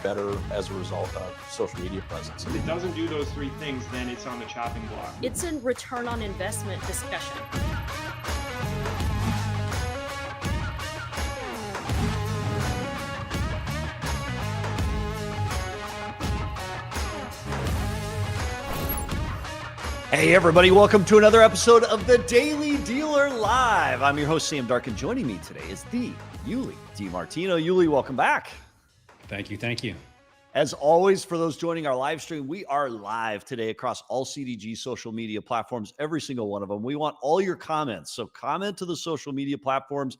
better as a result of social media presence. If it doesn't do those three things, then it's on the chopping block. It's a return on investment discussion. Hey everybody, welcome to another episode of the Daily Dealer Live. I'm your host, Sam Dark, and joining me today is the Yuli DiMartino. Yuli, welcome back. Thank you. As always, for those joining our live stream, we are live today across all CDG social media platforms, every single one of them. We want all your comments, so comment to the social media platforms.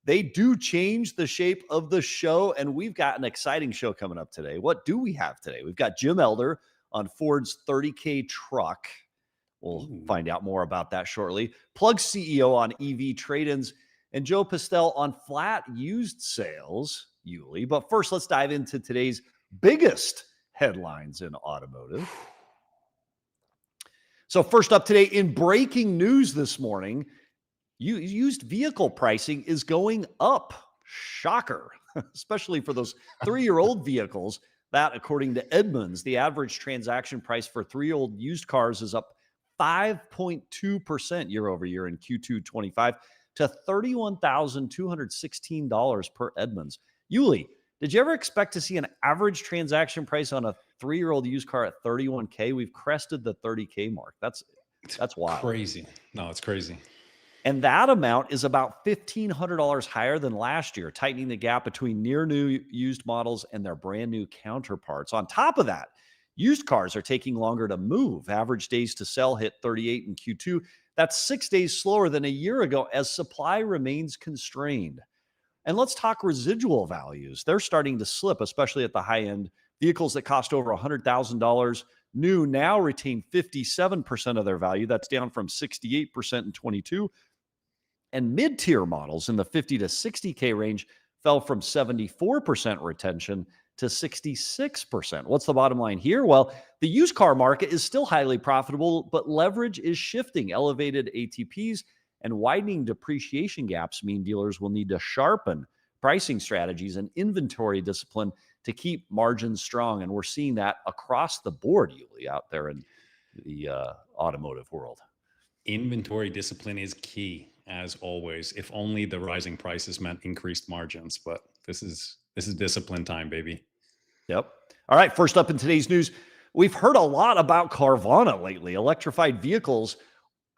They do change the shape of the show, and we've got an exciting show coming up today. What do we have today? We've got Jim Elder on Ford's 30K truck. We'll find out more about that shortly. Plug CEO on EV Tradeins, and Joe Pistell on flat used sales, Yuli. But first, let's dive into today's biggest headlines in automotive. So first up today, in breaking news this morning, used vehicle pricing is going up. Shocker, especially for those 3-year-old vehicles. That, according to Edmunds, the average transaction price for 3-year-old used cars is up 5.2% year over year in Q2 25 to $31,216 per Edmunds. Yuli, did you ever expect to see an average transaction price on a 3-year-old used car at $31K? We've crested the $30K mark. That's wild. Crazy. No, it's crazy. And that amount is about $1,500 higher than last year, tightening the gap between near new used models and their brand new counterparts. On top of that, used cars are taking longer to move. Average days to sell hit 38 in Q2. That's 6 days slower than a year ago as supply remains constrained. And let's talk residual values. They're starting to slip, especially at the high end. Vehicles that cost over $100,000 new now retain 57% of their value. That's down from 68% in 22. And mid-tier models in the 50 to 60K range fell from 74% retention to 66%. What's the bottom line here? Well, the used car market is still highly profitable, but leverage is shifting. Elevated ATPs and widening depreciation gaps mean dealers will need to sharpen pricing strategies and inventory discipline to keep margins strong. And we're seeing that across the board, Yuli, out there in the automotive world. Inventory discipline is key, as always. If only the rising prices meant increased margins, but this is discipline time, baby. Yep. All right. First up in today's news, we've heard a lot about Carvana lately. Electrified vehicles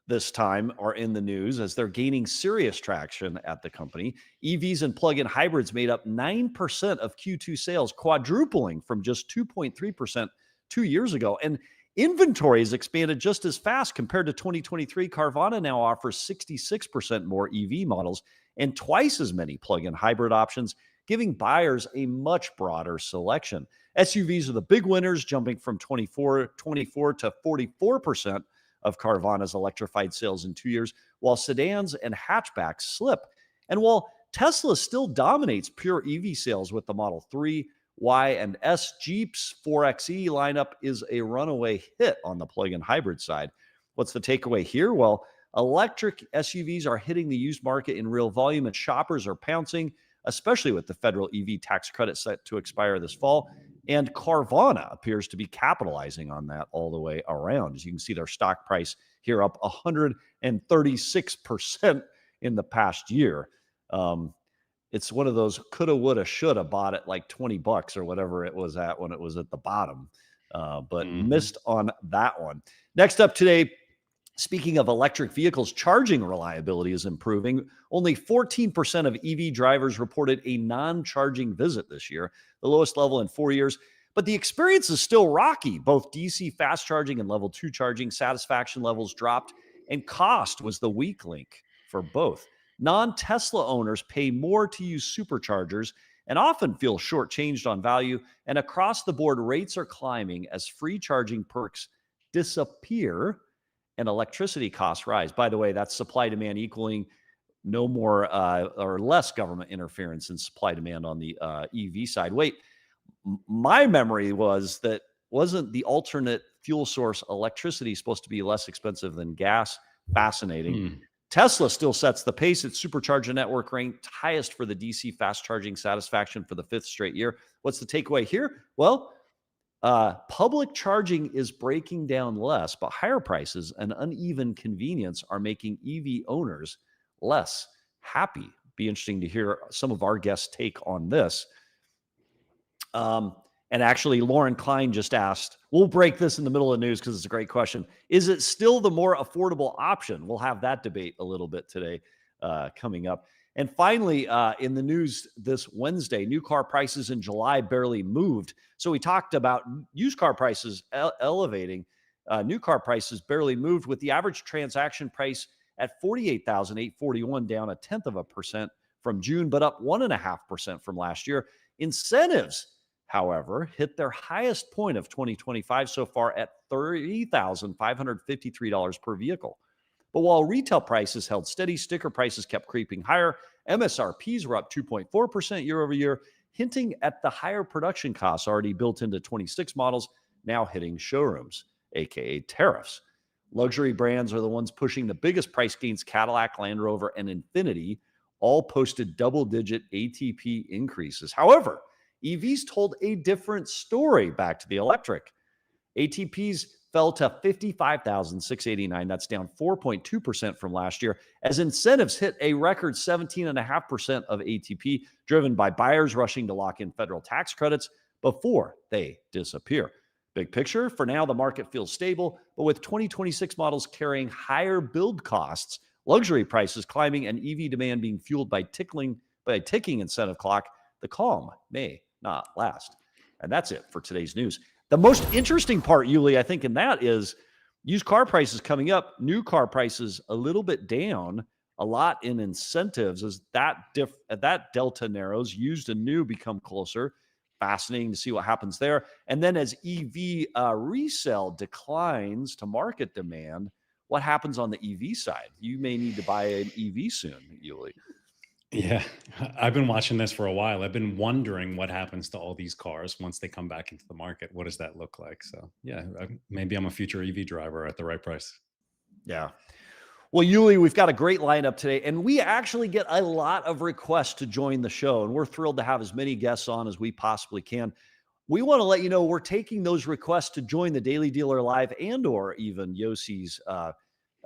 this time are in the news as they're gaining serious traction at the company. EVs and plug-in hybrids made up 9% of Q2 sales, quadrupling from just 2.3% 2 years ago. And inventory has expanded just as fast compared to 2023. Carvana now offers 66% more EV models and twice as many plug-in hybrid options, giving buyers a much broader selection. SUVs are the big winners, jumping from 24 to 44% of Carvana's electrified sales in 2 years, while sedans and hatchbacks slip. And while Tesla still dominates pure EV sales with the Model 3, Y, and S, Jeep's 4xe lineup is a runaway hit on the plug-in hybrid side. What's the takeaway here? Well, electric SUVs are hitting the used market in real volume, and shoppers are pouncing, especially with the federal EV tax credit set to expire this fall. And Carvana appears to be capitalizing on that all the way around. As you can see, their stock price here up 136% in the past year. It's one of those coulda, woulda, shoulda bought it like $20 or whatever it was at when it was at the bottom, but missed on that one. Next up today, speaking of electric vehicles, charging reliability is improving. Only 14% of EV drivers reported a non-charging visit this year, the lowest level in 4 years. But the experience is still rocky. Both DC fast charging and level 2 charging satisfaction levels dropped, and cost was the weak link for both. Non-Tesla owners pay more to use superchargers and often feel shortchanged on value. And across the board, rates are climbing as free charging perks disappear and electricity costs rise. By the way, that's supply demand equaling no more or less government interference in supply demand on the EV side. Wait, my memory was that wasn't the alternate fuel source electricity supposed to be less expensive than gas? Fascinating. Tesla still sets the pace. Its supercharger network ranked highest for the DC fast charging satisfaction for the 5th straight year. What's the takeaway here? Well, public charging is breaking down less, but higher prices and uneven convenience are making EV owners less happy. Be interesting to hear some of our guests' take on this. And actually, Lauren Klein just asked, we'll break this in the middle of the news because it's a great question. Is it still the more affordable option? We'll have that debate a little bit today coming up. And finally, in the news this Wednesday, new car prices in July barely moved. So we talked about used car prices elevating. New car prices barely moved, with the average transaction price at $48,841, down 0.1% from June, but up 1.5% from last year. Incentives, however, hit their highest point of 2025 so far at $30,553 per vehicle. But while retail prices held steady, sticker prices kept creeping higher. MSRPs were up 2.4% year over year, hinting at the higher production costs already built into 26 models now hitting showrooms, aka tariffs. Luxury brands are the ones pushing the biggest price gains. Cadillac, Land Rover, and Infiniti all posted double-digit ATP increases. However, EVs told a different story. Back to the electric. ATPs fell to $55,689. That's down 4.2% from last year, as incentives hit a record 17.5% of ATP, driven by buyers rushing to lock in federal tax credits before they disappear. Big picture, for now, the market feels stable, but with 2026 models carrying higher build costs, luxury prices climbing, and EV demand being fueled by a ticking incentive clock, the calm may not last. And that's it for today's news. The most interesting part, Yuli, I think, in that is used car prices coming up, new car prices a little bit down, a lot in incentives as that delta narrows. Used and new become closer. Fascinating to see what happens there. And then as EV resale declines to market demand, what happens on the EV side? You may need to buy an EV soon, Yuli. Yeah, I've been watching this for a while. I've been wondering what happens to all these cars once they come back into the market. What does that look like? So yeah, maybe I'm a future EV driver at the right price. Yeah. Well, Yuli, we've got a great lineup today, and we actually get a lot of requests to join the show, and we're thrilled to have as many guests on as we possibly can. We want to let you know we're taking those requests to join the Daily Dealer Live and or even Yossi's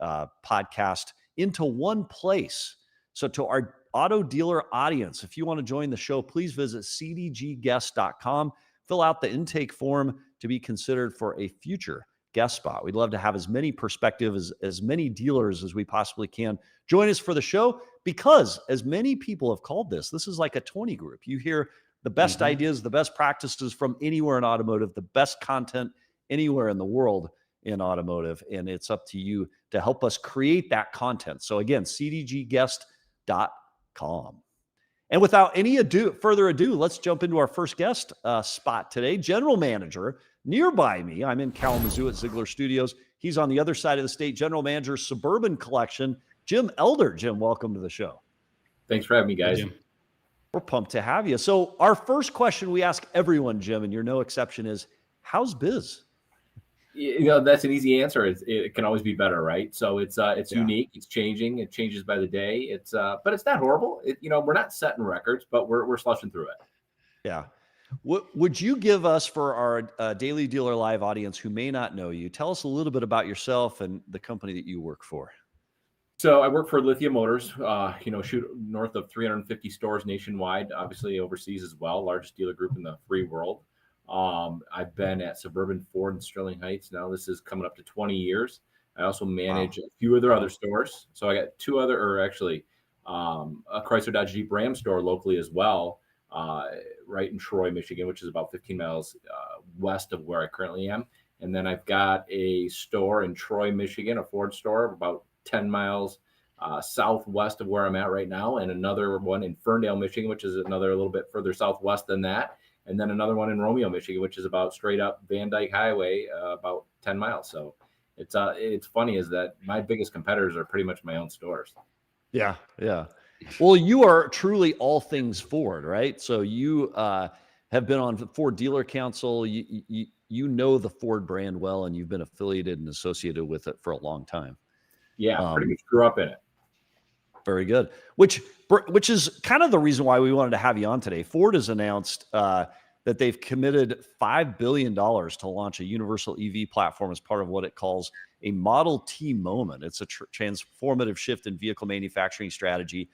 podcast into one place. So to our auto dealer audience, if you want to join the show, please visit cdgguest.com, fill out the intake form to be considered for a future guest spot. We'd love to have as many perspectives, as many dealers as we possibly can join us for the show, because as many people have called this is like a 20 group. You hear the best ideas, the best practices from anywhere in automotive, the best content anywhere in the world in automotive, and it's up to you to help us create that content. So again, cdgguest.com. And without any further ado, let's jump into our first guest spot today. General Manager nearby me. I'm in Kalamazoo at Ziegler Studios. He's on the other side of the state. General Manager, Suburban Collection, Jim Elder. Jim, welcome to the show. Thanks for having me, guys. Hey, Jim. We're pumped to have you. So our first question we ask everyone, Jim, and you're no exception, is how's biz? You know, that's an easy answer. It can always be better, right? So it's unique. It's changing. It changes by the day. But it's not horrible. We're not setting records, but we're slushing through it. Yeah. Would you give us, for our Daily Dealer Live audience who may not know you, tell us a little bit about yourself and the company that you work for? So I work for Lithium Motors, shoot north of 350 stores nationwide, obviously overseas as well, largest dealer group in the free world. I've been at Suburban, Ford, and Sterling Heights. Now this is coming up to 20 years. I also manage a few of their other stores. So I got a Chrysler Dodge Jeep Ram store locally as well, right in Troy, Michigan, which is about 15 miles west of where I currently am. And then I've got a store in Troy, Michigan, a Ford store about 10 miles southwest of where I'm at right now, and another one in Ferndale, Michigan, which is another a little bit further southwest than that. And then another one in Romeo, Michigan, which is about straight up Van Dyke Highway, about 10 miles. So it's funny is that my biggest competitors are pretty much my own stores. Yeah. Yeah. Well, you are truly all things Ford, right? So you have been on Ford Dealer Council. You know the Ford brand well, and you've been affiliated and associated with it for a long time. Yeah, pretty much grew up in it. Very good. Which is kind of the reason why we wanted to have you on today. Ford has announced that they've committed $5 billion to launch a universal EV platform as part of what it calls a Model T moment. It's a transformative shift in vehicle manufacturing strategy.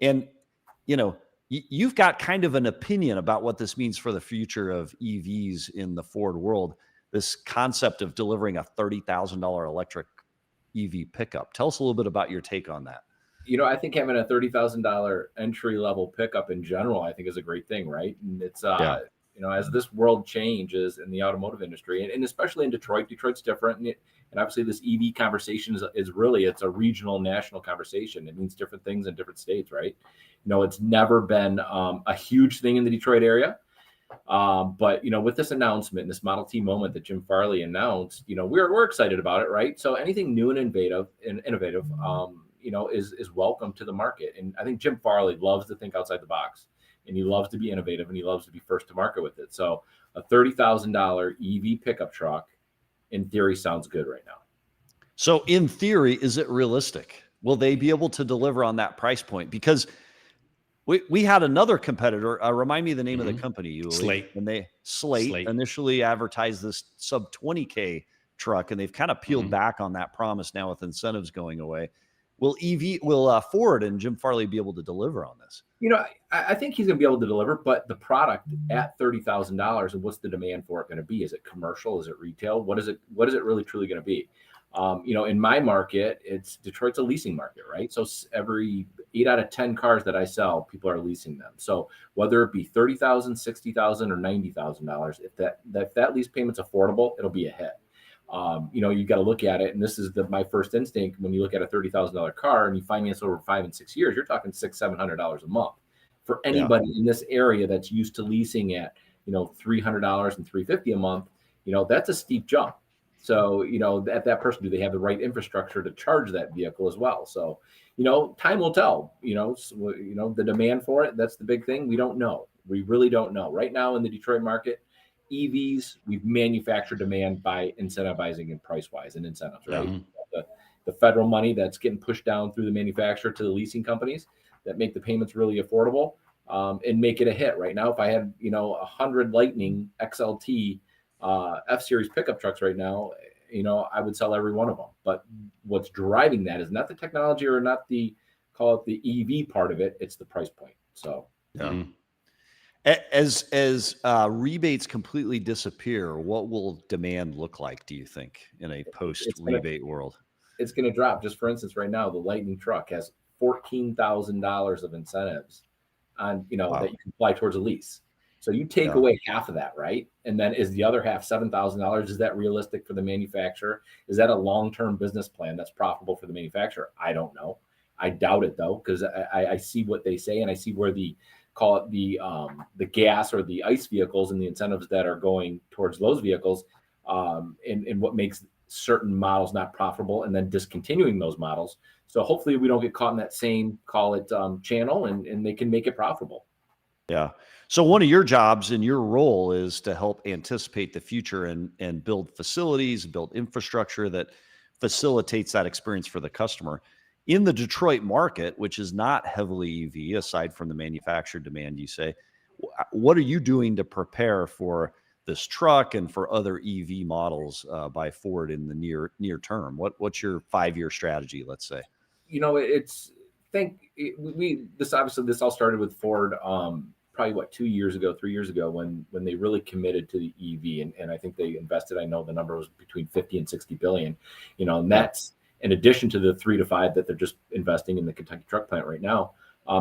And, you know, you've got kind of an opinion about what this means for the future of EVs in the Ford world, this concept of delivering a $30,000 electric EV pickup. Tell us a little bit about your take on that. You know, I think having a $30,000 entry level pickup in general, I think is a great thing, right? And it's, you know, as this world changes in the automotive industry, and especially in Detroit, Detroit's different. And obviously this EV conversation is really, it's a regional, national conversation. It means different things in different states, right? You know, it's never been a huge thing in the Detroit area. But, you know, with this announcement, this Model T moment that Jim Farley announced, you know, we're excited about it, right? So anything new and innovative, you know, is welcome to the market. And I think Jim Farley loves to think outside the box, and he loves to be innovative, and he loves to be first to market with it. So a $30,000 EV pickup truck, in theory, sounds good right now. So in theory, is it realistic? Will they be able to deliver on that price point? Because we had another competitor. Remind me the name of the company. Slate. And they Slate initially advertised this sub 20K truck, and they've kind of peeled back on that promise now with incentives going away. Will Ford and Jim Farley be able to deliver on this? You know, I think he's going to be able to deliver, but the product at $30,000, and what's the demand for it going to be? Is it commercial? Is it retail? What is it really truly going to be? You know, in my market, Detroit's a leasing market, right? So every 8 out of 10 cars that I sell, people are leasing them. So whether it be $30,000, $60,000, or $90,000, if that lease payment's affordable, it'll be a hit. You know, you got to look at it, and this is my first instinct. When you look at a $30,000 car and you finance over 5 and 6 years, you're talking $600-700 a month for anybody in this area that's used to leasing at, you know, $300 and $350 a month. You know, that's a steep jump. So, you know, at that person, do they have the right infrastructure to charge that vehicle as well? So, you know, time will tell. You know, the demand for it, that's the big thing. We don't know. We really don't know. Right now in the Detroit market, EVs, we've manufactured demand by incentivizing and price-wise and incentives, right? Yeah. The federal money that's getting pushed down through the manufacturer to the leasing companies that make the payments really affordable and make it a hit. Right now, if I had, you know, 100 Lightning XLT F-Series pickup trucks right now, you know, I would sell every one of them. But what's driving that is not the technology or not call it the EV part of it. It's the price point. So, yeah. As rebates completely disappear, what will demand look like, do you think, in a post-rebate world? It's going to drop. Just for instance, right now, the Lightning truck has $14,000 of incentives on, you know, that you can apply towards a lease. So you take away half of that, right? And then is the other half $7,000? Is that realistic for the manufacturer? Is that a long-term business plan that's profitable for the manufacturer? I don't know. I doubt it, though, because I see what they say, and I see where the gas or the ICE vehicles and the incentives that are going towards those vehicles, and what makes certain models not profitable, and then discontinuing those models. So hopefully we don't get caught in that same, call it channel, and they can make it profitable. Yeah. So one of your jobs and your role is to help anticipate the future and build facilities, build infrastructure that facilitates that experience for the customer. In the Detroit market, which is not heavily EV, aside from the manufactured demand, you say, what are you doing to prepare for this truck and for other EV models by Ford in the near term? What's your 5-year strategy, let's say? You know, this all started with Ford probably 2 years ago, 3 years ago, when they really committed to the EV, and I think they invested, I know the number was between 50 and 60 billion, you know, and that's in addition to the 3 to 5 that they're just investing in the Kentucky truck plant right now.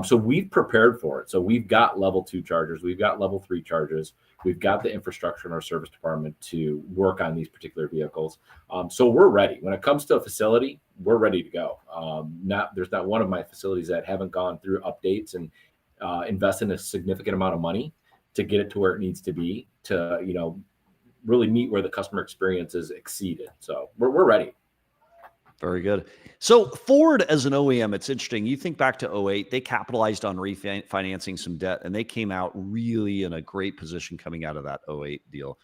So we've prepared for it. So we've got level 2 chargers, we've got level 3 chargers, we've got the infrastructure in our service department to work on these particular vehicles. So we're ready. When it comes to a facility, we're ready to go. There's not one of my facilities that haven't gone through updates and invest in a significant amount of money to get it to where it needs to be to, you know, really meet where the customer experience is exceeded. So we're ready. Very good. So Ford as an OEM, it's interesting. You think back to 2008, they capitalized on refinancing some debt, and they came out really in a great position coming out of that 2008 deal.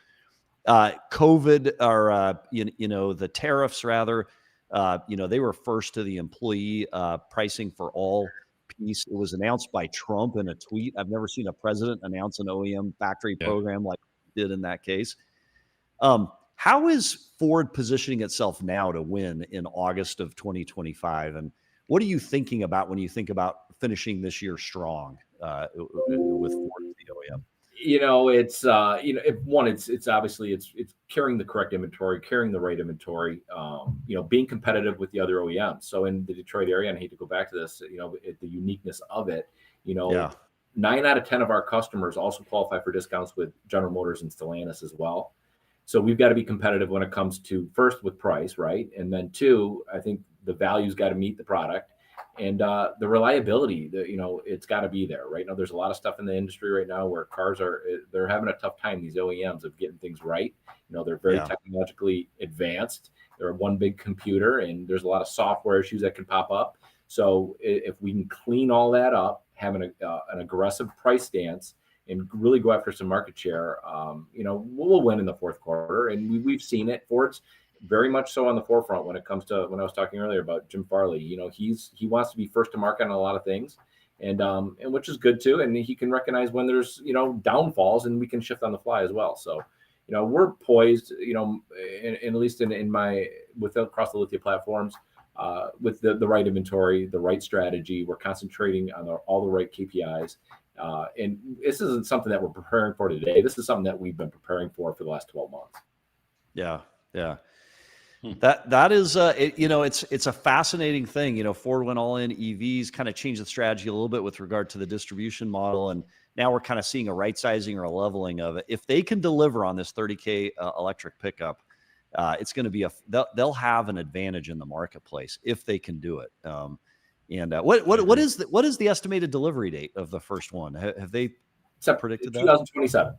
COVID, or you know, the tariffs rather, They were first to the employee pricing for all piece. It was announced by Trump in a tweet. I've never seen a president announce an OEM factory program like he did in that case. How is Ford positioning itself now to win in August of 2025? And what are you thinking about when you think about finishing this year strong with Ford as the OEM? It's it's obviously it's carrying the correct inventory, carrying the right inventory, being competitive with the other OEMs. So in the Detroit area, and I hate to go back to this, the uniqueness of it, 9 out of 10 of our customers also qualify for discounts with General Motors and Stellantis as well. So we've got to be competitive when it comes to, first, with price, right? And then 2, I think the value's got to meet the product. And the reliability, it's got to be there. Right now, there's a lot of stuff in the industry right now where cars they're having a tough time, these OEMs, of getting things right. They're very technologically advanced. They're one big computer, and there's a lot of software issues that can pop up. So if we can clean all that up, have an aggressive price stance, and really go after some market share, we'll win in the fourth quarter. And we've seen it. Ford's very much so on the forefront when it comes to, when I was talking earlier about Jim Farley. He wants to be first to market on a lot of things, and which is good too. And he can recognize when there's downfalls, and we can shift on the fly as well. So we're poised, and at least in my across the Lithia platforms, with the right inventory, the right strategy. We're concentrating on all the right KPIs. And this isn't something that we're preparing for today. This is something that we've been preparing for the last 12 months. Yeah. That is, it's a fascinating thing. Ford went all in EVs, kind of changed the strategy a little bit with regard to the distribution model, and now we're kind of seeing a right sizing or a leveling of it. If they can deliver on this 30K electric pickup, it's going to be they'll have an advantage in the marketplace if they can do it. What is the estimated delivery date of the first one? Have they predicted that? 2027.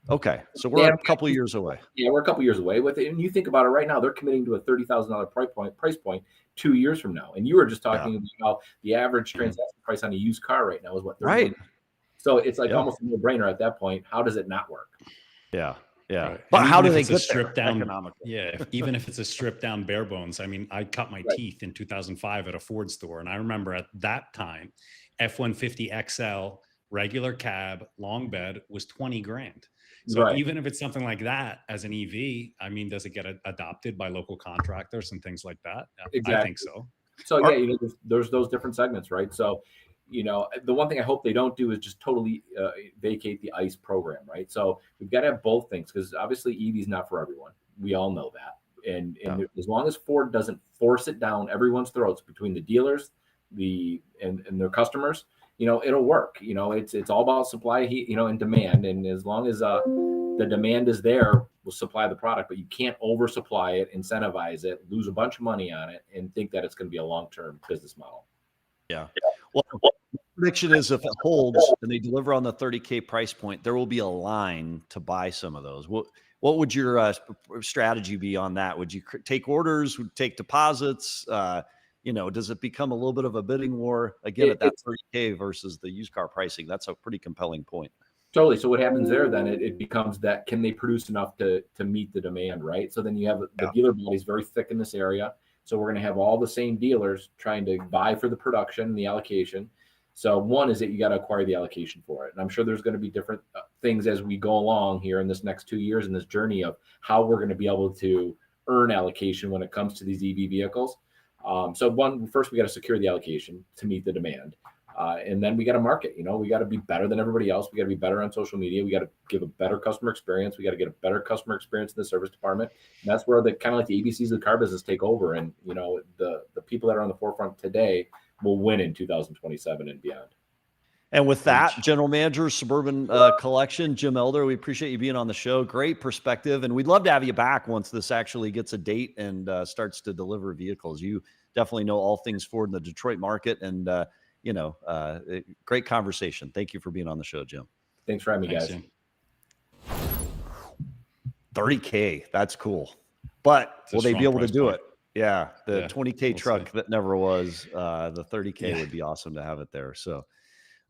Okay, so we're a couple of years away. Yeah, we're a couple of years away with it. And you think about it right now, they're committing to a $30,000 price point 2 years from now. And you were just talking about the average transaction price on a used car right now is what? Right. So it's like almost a no-brainer at that point. How does it not work? Yeah. Right. But how do they get stripped down? Even if it's a stripped down bare bones. I mean, I cut my teeth in 2005 at a Ford store, and I remember at that time, F-150 XL regular cab long bed was 20 grand. So even if it's something like that as an EV, I mean, does it get adopted by local contractors and things like that? Exactly. I think so. So there's those different segments, right? So the one thing I hope they don't do is just totally vacate the ICE program, right? So we've got to have both things, because obviously EV is not for everyone. We all know that. And as long as Ford doesn't force it down everyone's throats between the dealers, and their customers, it'll work. It's all about supply, and demand. And as long as the demand is there, we'll supply the product, but you can't oversupply it, incentivize it, lose a bunch of money on it, and think that it's going to be a long-term business model. Yeah. Well, the prediction is if it holds and they deliver on the 30K price point, there will be a line to buy some of those. What would your strategy be on that? Would you take orders? Would take deposits? Does it become a little bit of a bidding war again at that 30K versus the used car pricing? That's a pretty compelling point. Totally. So what happens there then? It becomes that, can they produce enough to meet the demand, right? So then you have the dealer bodies very thick in this area. So we're going to have all the same dealers trying to vie for the production and the allocation. So one is that you got to acquire the allocation for it. And I'm sure there's going to be different things as we go along here in this next 2 years in this journey of how we're going to be able to earn allocation when it comes to these EV vehicles. So first we got to secure the allocation to meet the demand. And then we got to market, we got to be better than everybody else. We got to be better on social media. We got to give a better customer experience. We got to get a better customer experience in the service department. And that's where the kind of like the ABCs of the car business take over. And, the people that are on the forefront today will win in 2027 and beyond. And with that, General Manager, Suburban Collection, Jim Elder, we appreciate you being on the show. Great perspective. And we'd love to have you back once this actually gets a date and starts to deliver vehicles. You definitely know all things Ford in the Detroit market, and, great conversation. Thank you for being on the show, Jim. Thanks for having me, guys. Jim. 30K. That's cool. But will they be able to do it? Yeah. The 20K truck that never was, the 30K would be awesome to have it there. So,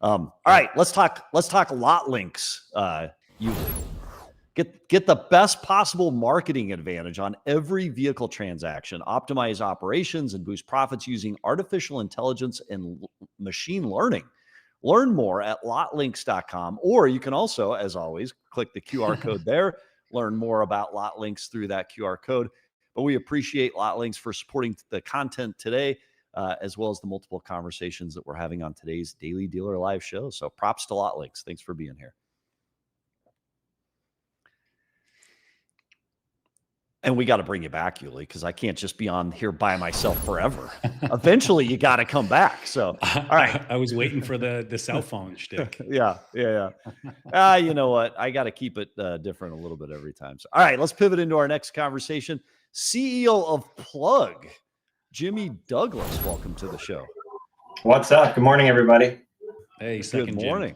all right, let's talk lot links. Usually, Get the best possible marketing advantage on every vehicle transaction, optimize operations, and boost profits using artificial intelligence and machine learning. Learn more at lotlinks.com, or you can also, as always, click the QR code there, learn more about LotLinks through that QR code. But we appreciate LotLinks for supporting the content today, as well as the multiple conversations that we're having on today's Daily Dealer Live show. So props to LotLinks. Thanks for being here. And we got to bring you back, Yuli, because I can't just be on here by myself forever. Eventually, you got to come back. So, all right. I was waiting for the cell phone shtick. Yeah. You know what? I got to keep it different a little bit every time. So, all right, let's pivot into our next conversation. CEO of Plug, Jimmy Douglas, welcome to the show. What's up? Good morning, everybody. Hey, good morning. Jimmy.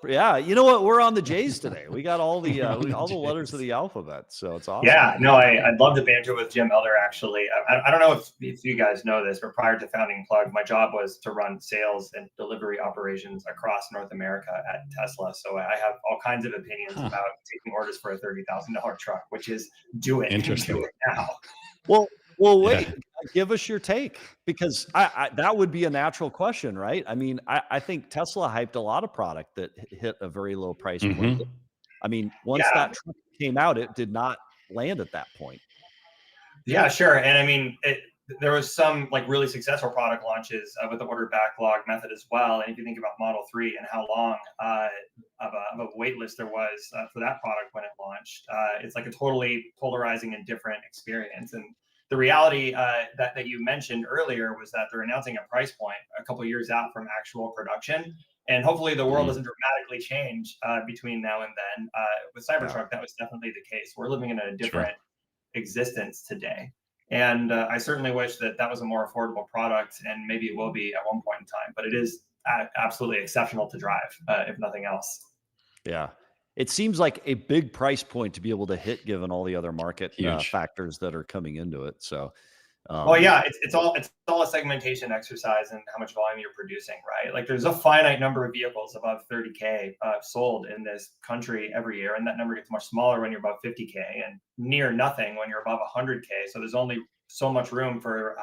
Yeah, you know what? We're on the J's today. We got all the all the letters of the alphabet, so it's awesome. Yeah, no, I'd love to banter with Jim Elder. Actually, I don't know if you guys know this, but prior to founding Plug, my job was to run sales and delivery operations across North America at Tesla. So I have all kinds of opinions about taking orders for a $30,000 truck, which is do it now. Well, wait. Yeah. Give us your take, because I that would be a natural question, right? I mean, I think Tesla hyped a lot of product that hit a very low price point. I mean, once that truck came out, it did not land at that point. Yeah, sure. And I mean, there was some like really successful product launches with the order backlog method as well. And if you think about Model 3 and how long of a wait list there was for that product when it launched, it's like a totally polarizing and different experience. And the reality that you mentioned earlier was that they're announcing a price point a couple of years out from actual production. And hopefully the world doesn't dramatically change between now and then. With Cybertruck, that was definitely the case. We're living in a different existence today. And I certainly wish that was a more affordable product, and maybe it will be at one point in time. But it is absolutely exceptional to drive, if nothing else. Yeah. It seems like a big price point to be able to hit, given all the other market factors that are coming into it. So, well, yeah, it's all a segmentation exercise and how much volume you're producing, right? Like there's a finite number of vehicles above 30K sold in this country every year, and that number gets much smaller when you're above 50K, and near nothing when you're above 100K. So there's only so much room for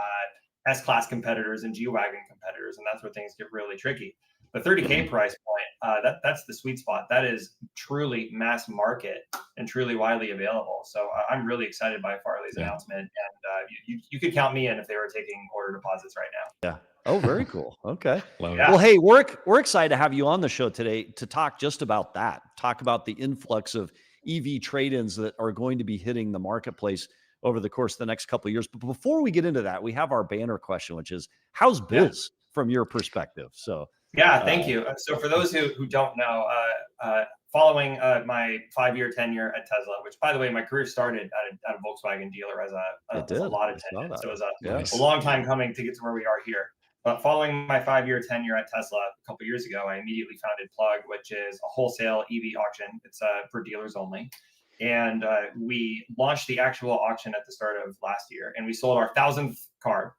S-Class competitors and G-Wagon competitors, and that's where things get really tricky. The 30K price point, that's the sweet spot. That is truly mass market and truly widely available. So I'm really excited by Farley's announcement, and you could count me in if they were taking order deposits right now. Yeah. Oh, very cool. Okay. Yeah. Well, hey, we're excited to have you on the show today to talk just about that. Talk about the influx of EV trade-ins that are going to be hitting the marketplace over the course of the next couple of years. But before we get into that, we have our banner question, which is, how's biz from your perspective? So. Yeah, thank you. So for those who don't know, following my 5-year tenure at Tesla, which by the way, my career started at a Volkswagen dealer as a lot attendant. So it was a long time coming to get to where we are here. But following my 5-year tenure at Tesla a couple of years ago, I immediately founded Plug, which is a wholesale EV auction. It's for dealers only. And we launched the actual auction at the start of last year, and we sold our 1,000th car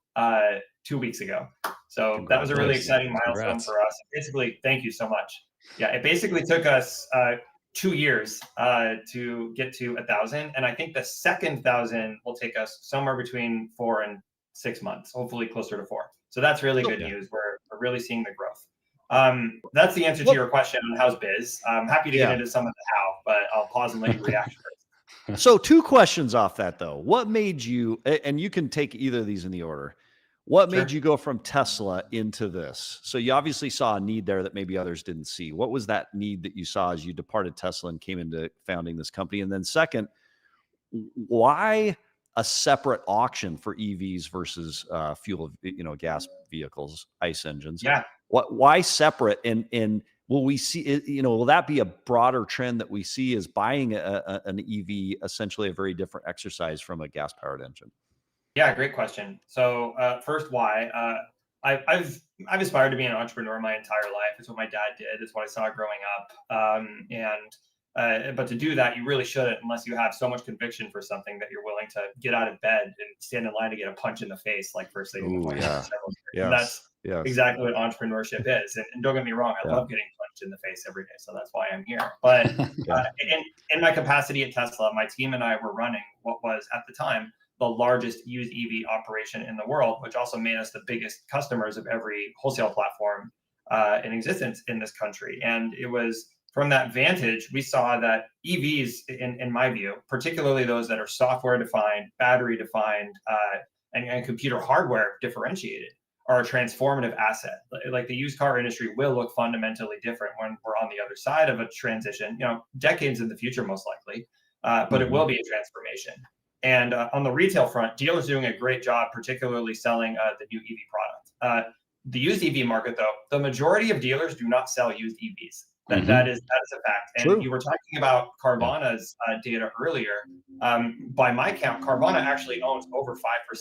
2 weeks ago. So that was a really exciting milestone for us. Basically, thank you so much. Yeah, it basically took us 2 years to get to 1,000. And I think the second 1,000 will take us somewhere between 4 and 6 months, hopefully closer to 4. So that's really good news. We're really seeing the growth. That's the answer to your question on how's biz. I'm happy to get into some of the how, but I'll pause and let you react first. So 2 questions off that though. What made you, and you can take either of these in the order, what made you go from Tesla into this? So you obviously saw a need there that maybe others didn't see. What was that need that you saw as you departed Tesla and came into founding this company? And then second, why a separate auction for EVs versus fuel, gas vehicles, ICE engines? Yeah. Why separate? And will we see, will that be a broader trend that we see as buying an EV, essentially a very different exercise from a gas powered engine? Yeah, great question. So first, why? I've aspired to be an entrepreneur my entire life. It's what my dad did. It's what I saw growing up. But to do that, you really shouldn't unless you have so much conviction for something that you're willing to get out of bed and stand in line to get a punch in the face, like first thing in the morning. And that's exactly what entrepreneurship is. And don't get me wrong, I love getting punched punched in the face every day. So that's why I'm here. But in my capacity at Tesla, my team and I were running what was at the time the largest used EV operation in the world, which also made us the biggest customers of every wholesale platform in existence in this country. And it was from that vantage, we saw that EVs, in my view, particularly those that are software defined, battery defined, and computer hardware differentiated, are a transformative asset. Like the used car industry will look fundamentally different when we're on the other side of a transition, decades in the future, most likely, but it will be a transformation. And on the retail front, dealers are doing a great job, particularly selling the new EV product. The used EV market, though, the majority of dealers do not sell used EVs. That is a fact. And True. You were talking about Carvana's data earlier. By my count, Carvana actually owns over 5%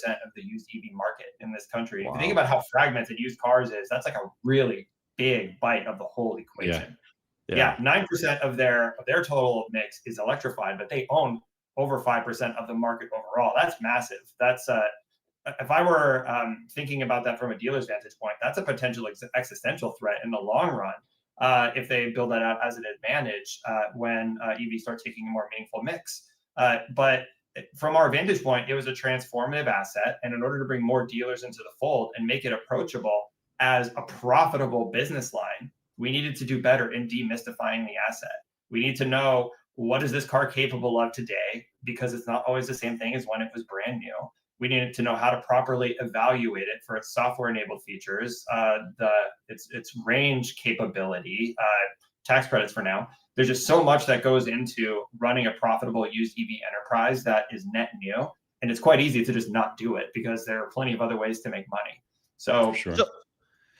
of the used EV market in this country. Wow. If you think about how fragmented used cars is, that's like a really big bite of the whole equation. Yeah, 9% of their total mix is electrified, but they own over 5% of the market overall. That's massive. That's if I were thinking about that from a dealer's vantage point, that's a potential existential threat in the long run. If they build that out as an advantage when EVs start taking a more meaningful mix. But from our vantage point, it was a transformative asset. And in order to bring more dealers into the fold and make it approachable as a profitable business line, we needed to do better in demystifying the asset. We need to know, what is this car capable of today? Because it's not always the same thing as when it was brand new. We needed to know how to properly evaluate it for its software-enabled features, its range capability, tax credits for now. There's just so much that goes into running a profitable used EV enterprise that is net new, and it's quite easy to just not do it because there are plenty of other ways to make money. So,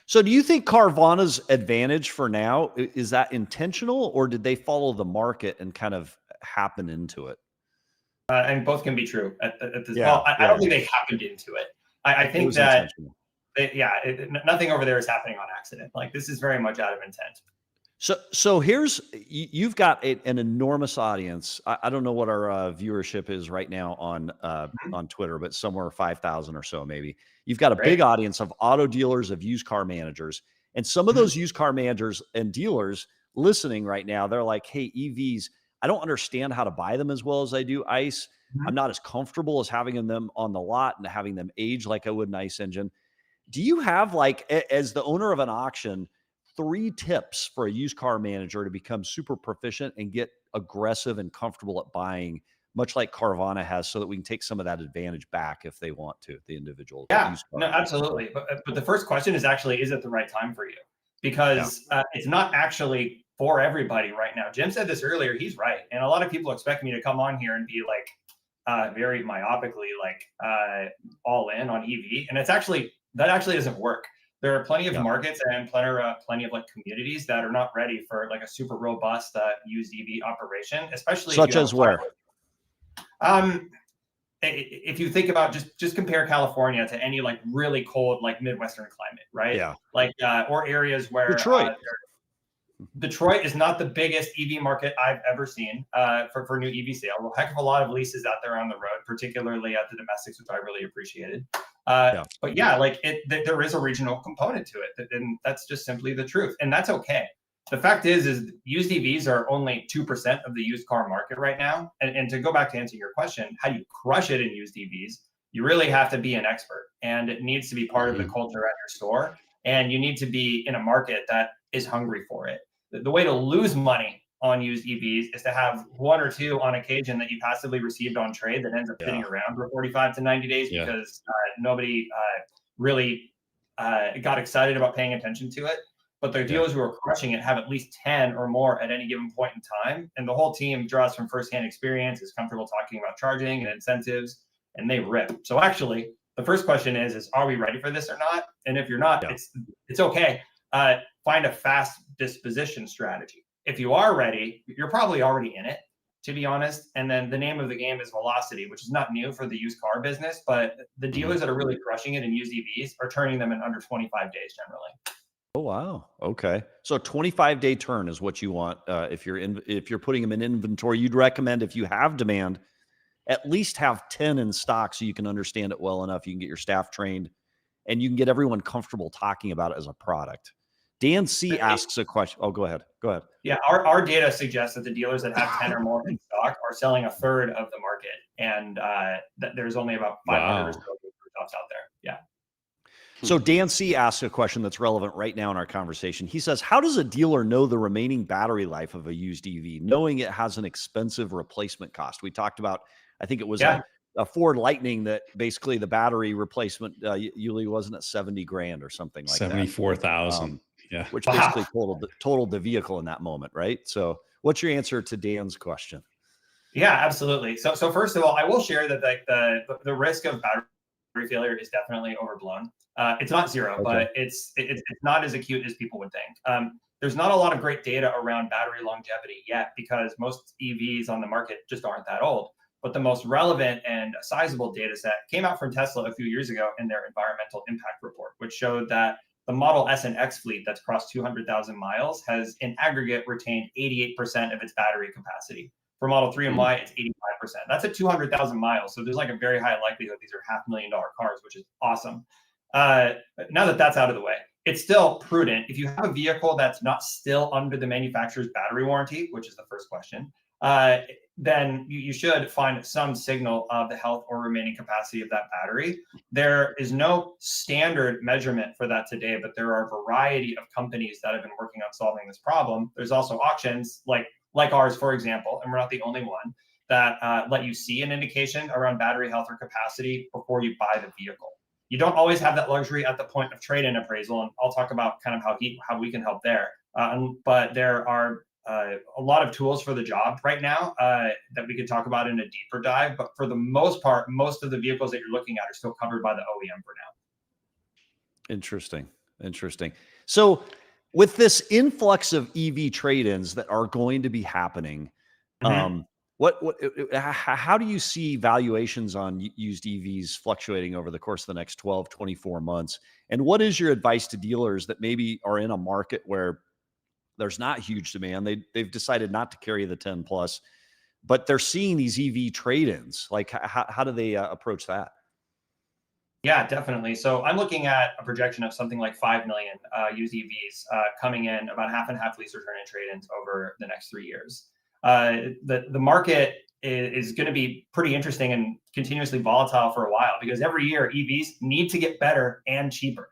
So do you think Carvana's advantage for now, is that intentional, or did they follow the market and kind of happen into it? And both can be true at this. Well, I don't think they happened into it. I think that nothing over there is happening on accident. Like, this is very much out of intent. So here's, you've got an enormous audience. I don't know what our viewership is right now on Twitter, but somewhere 5,000 or so, maybe. You've got a big audience of auto dealers, of used car managers. And some of those used car managers and dealers listening right now, they're like, hey, EVs, I don't understand how to buy them as well as I do ICE. I'm not as comfortable as having them on the lot and having them age like I would an ICE engine. Do you have, like, as the owner of an auction, 3 tips for a used car manager to become super proficient and get aggressive and comfortable at buying, much like Carvana has, so that we can take some of that advantage back if they want to, the individual? Yeah, no, absolutely. But the first question is actually, is it the right time for you? Because it's not actually for everybody right now. Jim said this earlier. He's right. And a lot of people expect me to come on here and be like very myopically like all in on EV. And that actually doesn't work. There are plenty of markets and plenty of like communities that are not ready for like a super robust used EV operation, especially such as where. If you think about just compare California to any like really cold like Midwestern climate, right? Yeah. Like or areas where Detroit is not the biggest EV market I've ever seen for new EV sale. A heck of a lot of leases out there on the road, particularly at the domestics, which I really appreciated. But yeah, like there is a regional component to it, and that's just simply the truth, and that's okay. The fact is used EVs are only 2% of the used car market right now. And to go back to answer your question, how do you crush it in used EVs? You really have to be an expert, and it needs to be part of the culture at your store. And you need to be in a market that is hungry for it. The way to lose money on used EVs is to have 1 or 2 on occasion that you passively received on trade that ends up sitting around for 45 to 90 days because nobody really got excited about paying attention to it. But the dealers who are crushing it have at least 10 or more at any given point in time. And the whole team draws from firsthand experience, is comfortable talking about charging and incentives, and they rip. So actually, the first question is are we ready for this or not? And if you're not, it's okay. Find a fast disposition strategy. If you are ready, you're probably already in it, to be honest. And then the name of the game is velocity, which is not new for the used car business, but the dealers that are really crushing it in used EVs are turning them in under 25 days generally. Oh, wow. Okay. So 25-day turn is what you want. If you're putting them in inventory, you'd recommend, if you have demand, at least have 10 in stock so you can understand it well enough. You can get your staff trained and you can get everyone comfortable talking about it as a product. Dan C asks a question. Oh, go ahead. Go ahead. Yeah, our data suggests that the dealers that have 10 or more in stock are selling a third of the market, and there's only about 500 or so rooftops out there. Yeah. So Dan C asks a question that's relevant right now in our conversation. He says, how does a dealer know the remaining battery life of a used EV, knowing it has an expensive replacement cost? We talked about, I think it was a Ford Lightning that basically the battery replacement, Yuli, wasn't at 70 grand or something like 74,000. Yeah. Which basically totaled the vehicle in that moment, right? So what's your answer to Dan's question? Yeah, absolutely. So first of all, I will share that the risk of battery failure is definitely overblown. It's not zero, but it's not as acute as people would think. There's not a lot of great data around battery longevity yet because most EVs on the market just aren't that old. But the most relevant and sizable data set came out from Tesla a few years ago in their environmental impact report, which showed that the Model S and X fleet that's crossed 200,000 miles has in aggregate retained 88% of its battery capacity. For Model 3 and Y, it's 85%. That's at 200,000 miles. So there's like a very high likelihood these are $500,000 cars, which is awesome. Now that that's out of the way, it's still prudent. If you have a vehicle that's not still under the manufacturer's battery warranty, which is the first question, then you should find some signal of the health or remaining capacity of that battery. There is no standard measurement for that today, but there are a variety of companies that have been working on solving this problem. There's also auctions like ours, for example, and we're not the only one, that let you see an indication around battery health or capacity before you buy the vehicle. You don't always have that luxury at the point of trade-in appraisal, and I'll talk about kind of how we can help there. But there are a lot of tools for the job right now that we could talk about in a deeper dive. But for the most part, most of the vehicles that you're looking at are still covered by the OEM for now. Interesting. So with this influx of EV trade-ins that are going to be happening, how do you see valuations on used EVs fluctuating over the course of the next 12, 24 months? And what is your advice to dealers that maybe are in a market where there's not huge demand? They've decided not to carry the 10 plus, but they're seeing these EV trade-ins. Like how do they approach that? Yeah, definitely. So I'm looking at a projection of something like 5 million used EVs coming in, about half and half lease return and trade-ins over the next 3 years. The market is going to be pretty interesting and continuously volatile for a while because every year EVs need to get better and cheaper.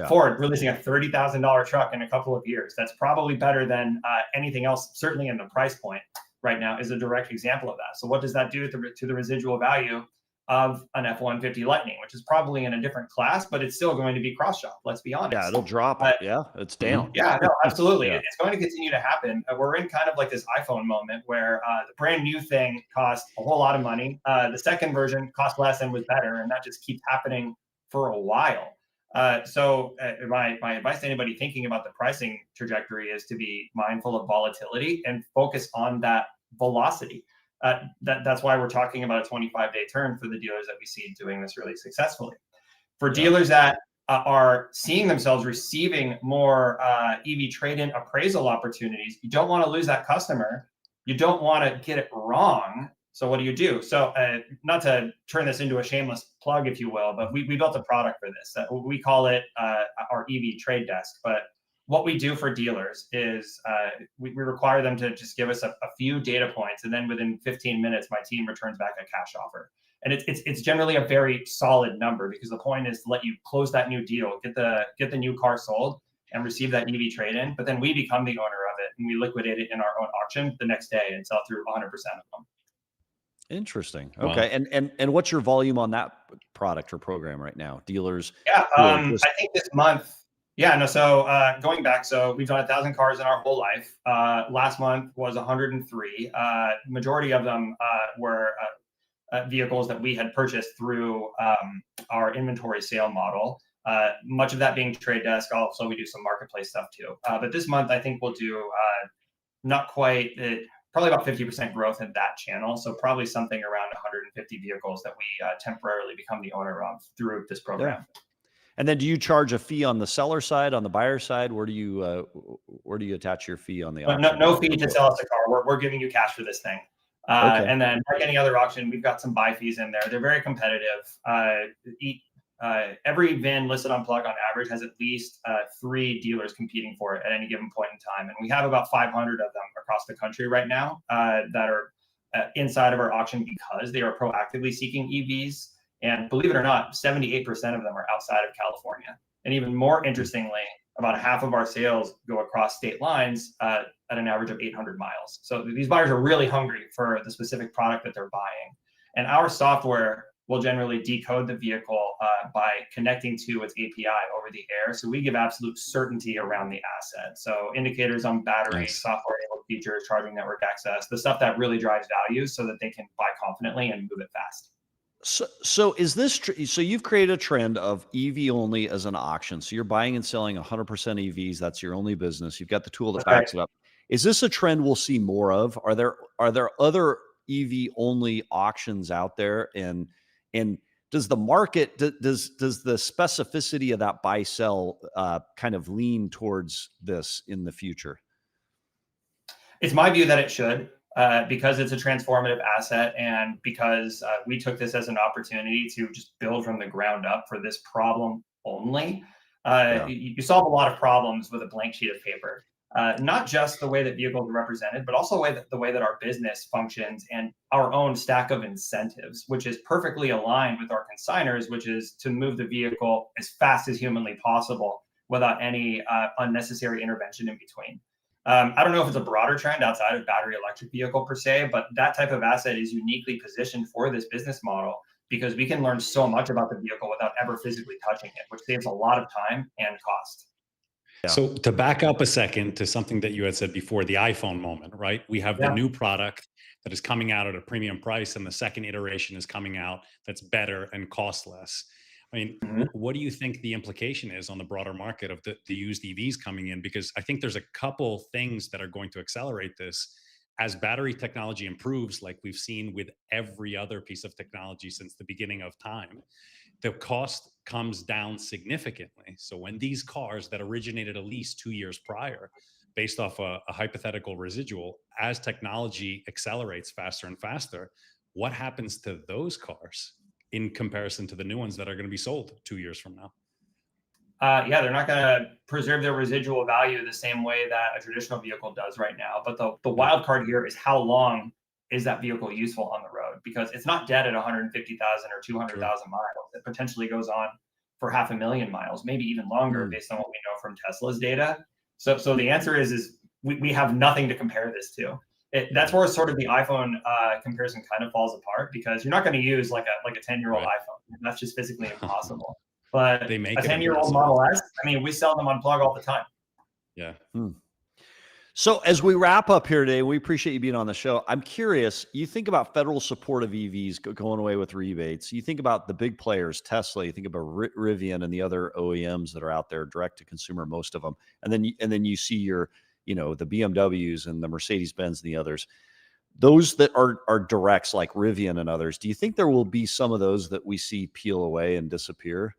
Ford releasing a $30,000 truck in a couple of years. That's probably better than anything else, certainly in the price point right now, is a direct example of that. So what does that do to the residual value of an F-150 Lightning, which is probably in a different class, but it's still going to be cross-shop, let's be honest. Yeah, it'll drop. It's down. Yeah, no, absolutely. It's going to continue to happen. We're in kind of like this iPhone moment where the brand new thing costs a whole lot of money. The second version cost less and was better, and that just keeps happening for a while. So my advice to anybody thinking about the pricing trajectory is to be mindful of volatility and focus on that velocity. That's why we're talking about a 25-day turn for the dealers that we see doing this really successfully. For dealers that are seeing themselves receiving more EV trade-in appraisal opportunities, you don't want to lose that customer. You don't want to get it wrong. So what do you do? So not to turn this into a shameless plug, if you will, but we built a product for this. We call it our EV trade desk. But what we do for dealers is we require them to just give us a few data points, and then within 15 minutes, my team returns back a cash offer. And it's generally a very solid number because the point is to let you close that new deal, get the new car sold, and receive that EV trade-in. But then we become the owner of it, and we liquidate it in our own auction the next day and sell through 100% of them. Interesting. Okay. Wow. And what's your volume on that product or program right now? Dealers? Yeah. I think this month. Yeah. No. So going back, so we've done 1,000 cars in our whole life. Last month was 103. Majority of them were vehicles that we had purchased through our inventory sale model. Much of that being trade desk. Also, we do some marketplace stuff too. But this month, I think we'll do not quite. Probably about 50% growth in that channel. So probably something around 150 vehicles that we temporarily become the owner of through this program. Yeah. And then do you charge a fee on the seller side, on the buyer side? Where do you attach your fee on the auction? No fee to sell us a car. We're giving you cash for this thing. And then like any other auction, we've got some buy fees in there. They're very competitive. every VIN listed on Plug on average has at least 3 dealers competing for it at any given point in time. And we have about 500 of them across the country right now that are inside of our auction because they are proactively seeking EVs. And believe it or not, 78% of them are outside of California. And even more interestingly, about half of our sales go across state lines at an average of 800 miles. So these buyers are really hungry for the specific product that they're buying. And our software will generally decode the vehicle by connecting to its API over the air. So we give absolute certainty around the asset. So indicators on battery, software-enabled features, charging network access, the stuff that really drives value so that they can buy confidently and move it fast. So is this so you've created a trend of EV only as an auction. So you're buying and selling 100% EVs. That's your only business. You've got the tool that backs it up. Is this a trend we'll see more of? Are there other EV only auctions out there? And does the market, does the specificity of that buy sell kind of lean towards this in the future? It's my view that it should. Because it's a transformative asset and because we took this as an opportunity to just build from the ground up for this problem only. You solve a lot of problems with a blank sheet of paper. Not just the way that vehicles are represented, but also the way that our business functions and our own stack of incentives, which is perfectly aligned with our consigners, which is to move the vehicle as fast as humanly possible without any unnecessary intervention in between. I don't know if it's a broader trend outside of battery electric vehicle per se, but that type of asset is uniquely positioned for this business model because we can learn so much about the vehicle without ever physically touching it, which saves a lot of time and cost. Yeah. So to back up a second to something that you had said before, the iPhone moment, right? We have the new product that is coming out at a premium price and the second iteration is coming out that's better and costs less. I mean, what do you think the implication is on the broader market of the used EVs coming in? Because I think there's a couple things that are going to accelerate this as battery technology improves, like we've seen with every other piece of technology since the beginning of time. The cost comes down significantly. So when these cars that originated at least 2 years prior, based off a hypothetical residual, as technology accelerates faster and faster, what happens to those cars in comparison to the new ones that are going to be sold 2 years from now? Yeah, they're not going to preserve their residual value the same way that a traditional vehicle does right now. But the wild card here is how long is that vehicle useful on the road? Because it's not dead at 150,000 or 200,000 miles. It potentially goes on for 500,000 miles, maybe even longer based on what we know from Tesla's data. So the answer is we have nothing to compare this to. That's where sort of the iPhone comparison kind of falls apart because you're not going to use like a 10-year-old iPhone. That's just physically impossible. But they make a 10-year-old Model S, I mean, we sell them on Plug all the time. Yeah. So as we wrap up here today, we appreciate you being on the show. I'm curious, you think about federal support of EVs going away with rebates. You think about the big players, Tesla, you think about Rivian and the other OEMs that are out there, direct to consumer, most of them. And then you see the BMWs and the Mercedes-Benz and the others. Those that are directs like Rivian and others, do you think there will be some of those that we see peel away and disappear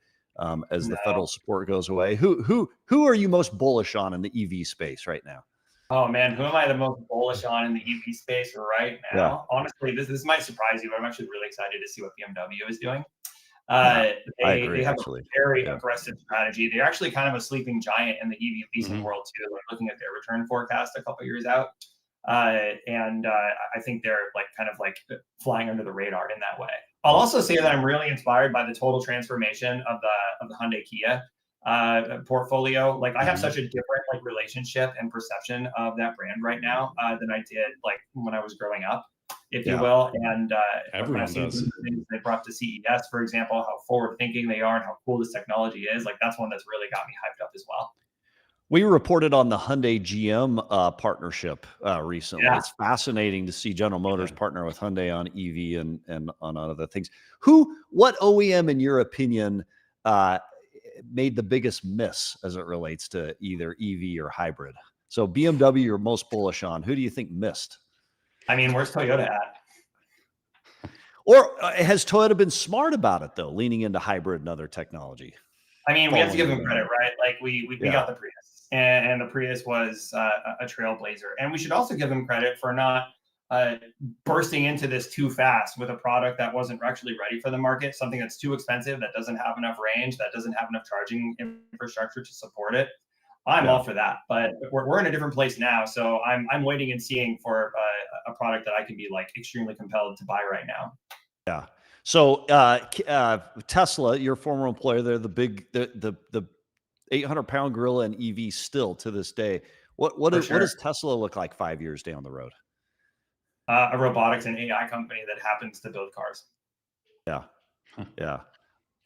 as the federal support goes away? Who are you most bullish on in the EV space right now? Oh man, who am I the most bullish on in the EV space right now? Yeah. Honestly, this might surprise you, but I'm actually really excited to see what BMW is doing. I agree, they have a very aggressive strategy. They're actually kind of a sleeping giant in the EV leasing world too. Like looking at their return forecast a couple years out, and I think they're kind of flying under the radar in that way. I'll also say that I'm really inspired by the total transformation of the Hyundai Kia portfolio. I have such a different relationship and perception of that brand right now than I did when I was growing up, if you will. And everyone does. Things they brought to CES, for example, how forward thinking they are and how cool this technology is. That's one that's really got me hyped up as well. We reported on the Hyundai GM partnership recently. Yeah. It's fascinating to see General Motors partner with Hyundai on EV and on other things. What OEM, in your opinion, made the biggest miss as it relates to either EV or hybrid? So BMW, you're most bullish on. Who do you think missed? I mean, where's Toyota at? Or has Toyota been smart about it, though, leaning into hybrid and other technology? I mean, we have to give them credit, right? We got the Prius, and the Prius was a trailblazer. And we should also give them credit for not bursting into this too fast with a product that wasn't actually ready for the market, something that's too expensive, that doesn't have enough range, that doesn't have enough charging infrastructure to support it. I'm all for that, but we're in a different place now. So I'm waiting and seeing for a product that I can be like extremely compelled to buy right now. Yeah. So Tesla, your former employer, they're the 800-pound gorilla in EV still to this day. What does Tesla look like 5 years down the road? A robotics and AI company that happens to build cars. Yeah.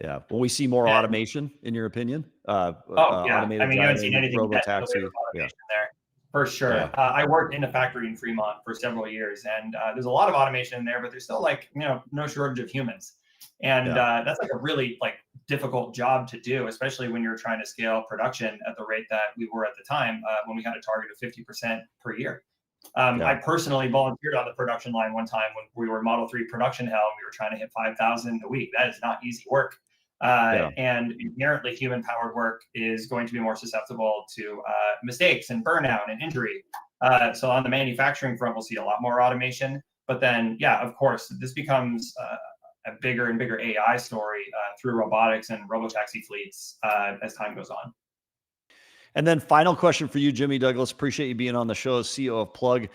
Yeah. Will we see more automation, in your opinion? Automated driving, you haven't seen anything robotaxi. There. For sure. Yeah. I worked in a factory in Fremont for several years, and there's a lot of automation in there, but there's still like, no shortage of humans. And that's like a really like difficult job to do, especially when you're trying to scale production at the rate that we were at the time when we had a target of 50% per year. I personally volunteered on the production line one time when we were Model 3 production hell, and we were trying to hit 5,000 a week. That is not easy work. And inherently human powered work is going to be more susceptible to mistakes and burnout and injury. So on the manufacturing front, we'll see a lot more automation. But then, of course, this becomes a bigger and bigger AI story through robotics and robotaxi fleets as time goes on. And then final question for you, Jimmy Douglas. Appreciate you being on the show as CEO of Plug.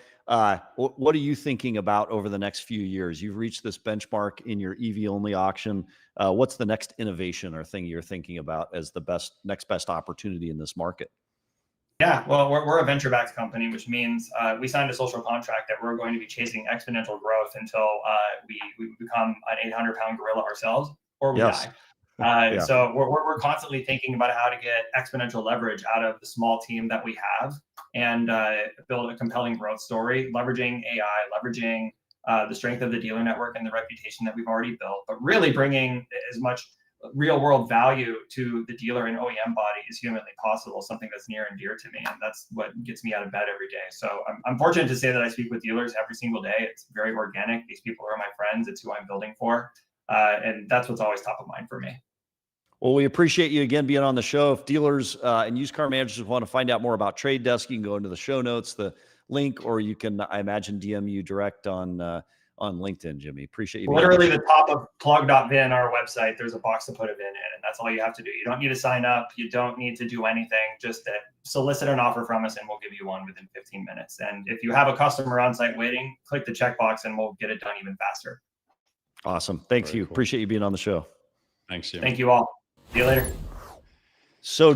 What are you thinking about over the next few years? You've reached this benchmark in your EV only auction. What's the next innovation or thing you're thinking about as the next best opportunity in this market? Yeah, well, we're a venture-backed company, which means we signed a social contract that we're going to be chasing exponential growth until we become an 800-pound gorilla ourselves, or we die. So we're constantly thinking about how to get exponential leverage out of the small team that we have and build a compelling growth story, leveraging AI, leveraging the strength of the dealer network and the reputation that we've already built, but really bringing as much real world value to the dealer and OEM body as humanly possible, something that's near and dear to me. And that's what gets me out of bed every day. So I'm fortunate to say that I speak with dealers every single day. It's very organic. These people are my friends. It's who I'm building for. And that's what's always top of mind for me. Well, we appreciate you again being on the show. If dealers and used car managers want to find out more about Trade Desk, you can go into the show notes, the link, or you can, I imagine, DM you direct on LinkedIn, Jimmy. Appreciate you. Literally the top of plug.vin, our website, there's a box to put a VIN in, and that's all you have to do. You don't need to sign up. You don't need to do anything. Just solicit an offer from us, and we'll give you one within 15 minutes. And if you have a customer on site waiting, click the checkbox, and we'll get it done even faster. Awesome. Thanks, you. Cool. Appreciate you being on the show. Thanks, Jimmy. Thank you all. See you later. So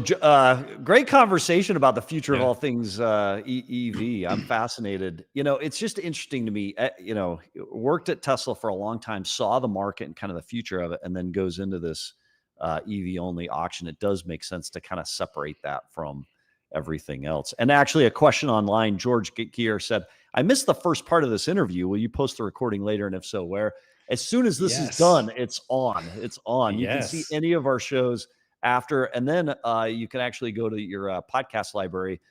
great conversation about the future of all things EV. I'm fascinated. It's just interesting to me, worked at Tesla for a long time, saw the market and kind of the future of it, and then goes into this EV only auction. It does make sense to kind of separate that from everything else. And actually a question online, George Gear said, I missed the first part of this interview. Will you post the recording later? And if so, where? As soon as this is done, it's on. It's on. You can see any of our shows after, and then you can actually go to your podcast library,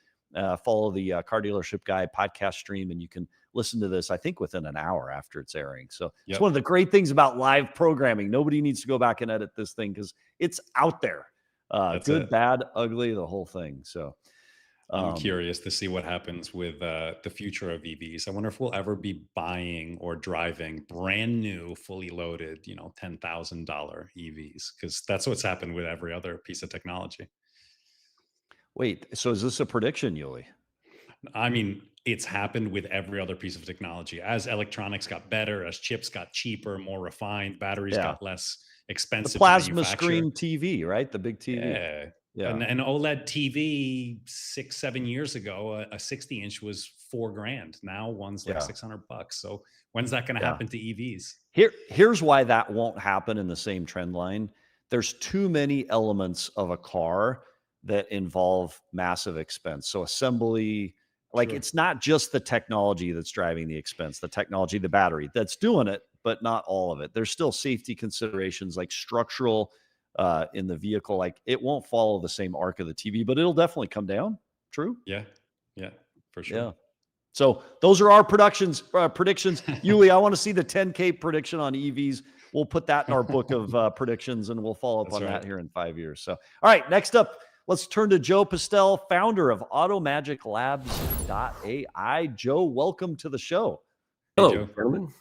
follow the Car Dealership Guy podcast stream, and you can listen to this, I think, within an hour after it's airing. So it's one of the great things about live programming. Nobody needs to go back and edit this thing because it's out there. Good, bad, ugly, the whole thing. So I'm curious to see what happens with the future of EVs. I wonder if we'll ever be buying or driving brand new, fully loaded, $10,000 EVs, because that's what's happened with every other piece of technology. Wait, so is this a prediction, Yuli? I mean, it's happened with every other piece of technology. As electronics got better, as chips got cheaper, more refined, batteries got less expensive. The plasma screen TV, right? The big TV. Yeah. An OLED TV 6-7 years ago, a 60-inch was $4,000. Now one's like $600. So when's that going to happen to EVs? Here's why that won't happen in the same trend line. There's too many elements of a car that involve massive expense. So assembly, it's not just the technology that's driving the expense, the technology, the battery that's doing it, but not all of it. There's still safety considerations like structural in the vehicle. Like it won't follow the same arc of the TV, but it'll definitely come down. True. Yeah, for sure. Yeah. So those are our predictions. Yuli, I want to see the 10K prediction on EVs. We'll put that in our book of predictions, and we'll follow up on that here in 5 years. So, all right, next up, let's turn to Joe Pistell, founder of AutoMagicLabs.ai. Joe, welcome to the show. Hello, Joe. gentlemen.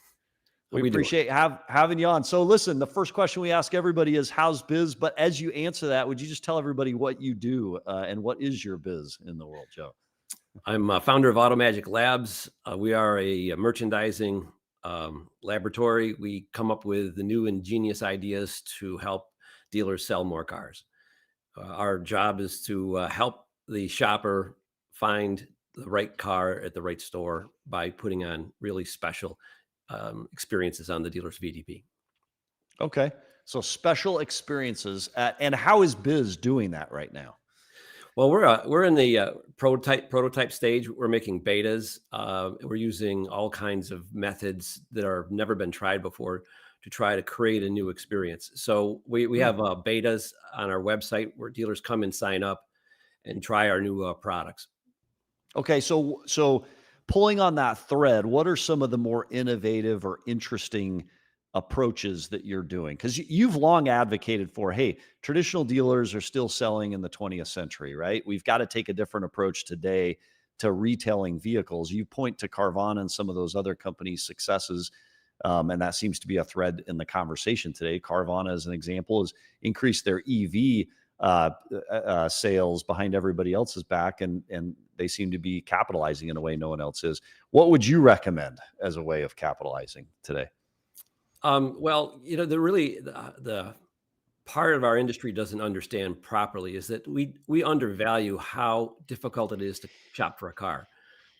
We appreciate having you on. So listen, the first question we ask everybody is how's biz? But as you answer that, would you just tell everybody what you do and what is your biz in the world, Joe? I'm a founder of Automagic Labs. We are a merchandising laboratory. We come up with the new ingenious ideas to help dealers sell more cars. Our job is to help the shopper find the right car at the right store by putting on really special experiences on the dealer's VDP. Okay. So special experiences. And how is biz doing that right now? Well, we're in the prototype stage. We're making betas. We're using all kinds of methods that are never been tried before to try to create a new experience. So we have betas on our website where dealers come and sign up and try our new products. Okay, so pulling on that thread, what are some of the more innovative or interesting approaches that you're doing? Because you've long advocated for, hey, traditional dealers are still selling in the 20th century, right? We've got to take a different approach today to retailing vehicles. You point to Carvana and some of those other companies' successes, and that seems to be a thread in the conversation today. Carvana, as an example, has increased their EV sales behind everybody else's back, and they seem to be capitalizing in a way no one else is. What would you recommend as a way of capitalizing today? Well, the part of our industry doesn't understand properly is that we undervalue how difficult it is to shop for a car.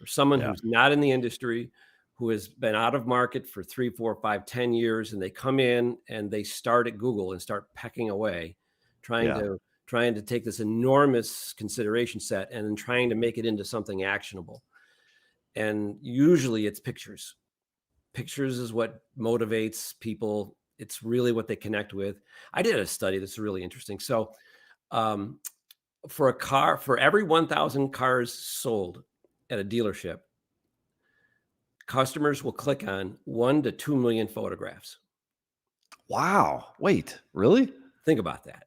For someone who's not in the industry, who has been out of market for 3, 4, 5, 10 years, and they come in and they start at Google and start pecking away, trying to take this enormous consideration set and then trying to make it into something actionable. And usually it's pictures. Pictures is what motivates people. It's really what they connect with. I did a study that's really interesting. So for every 1,000 cars sold at a dealership, customers will click on 1 to 2 million photographs. Wow. Wait, really? Think about that.